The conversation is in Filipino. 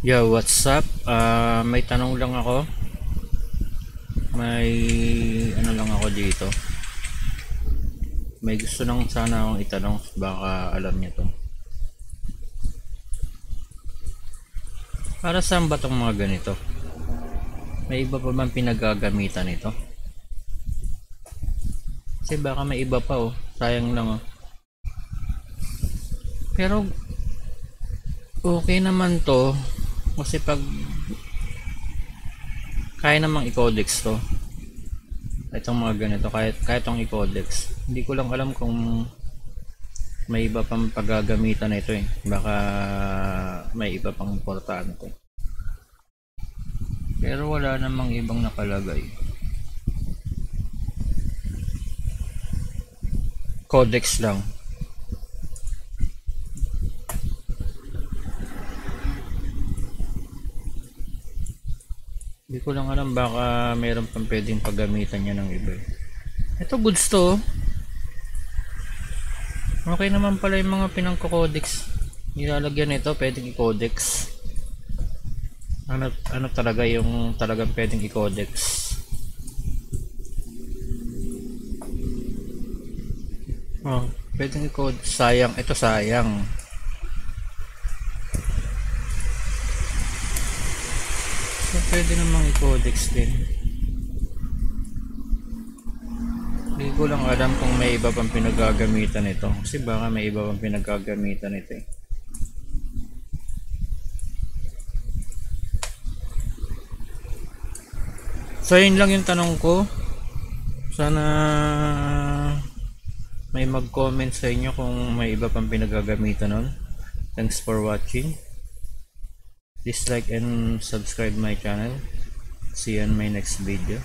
Yo, what's up? May tanong lang ako. May ano lang ako dito. May gusto lang sana akong itanong. Baka alam niyo to. Para saan ba tong mga ganito? May iba pa bang pinagagamitan nito? Kasi baka may iba pa oh. Sayang lang oh. Pero okay naman to. Kasi pag kaya namang i-codex to. Itong mga ganito. Kahit tong i-codex. Hindi ko lang alam kung may iba pang paggagamitan ito eh. Baka may iba pang importante. Pero wala namang ibang nakalagay. Codex lang. Hindi ko lang alam, baka mayroon pang pwedeng paggamitan niya ng iba. Ito goods to. Okay naman pala yung mga pinangko-codex. Nilalagyan nito, pwedeng i-codex. Ano talaga yung talagang pwedeng i-codex. Oh, pwedeng i-codex. Sayang, ito sayang. So, pwede namang i-codex din. Hindi ko lang alam kung may iba pang pinagagamitan ito. Kasi baka may iba pang pinagagamitan ito eh. So yun lang yung tanong ko. Sana may mag-comment sa inyo kung may iba pang pinagagamitan nun. Thanks for watching. Please like and subscribe my channel. See you on my next video.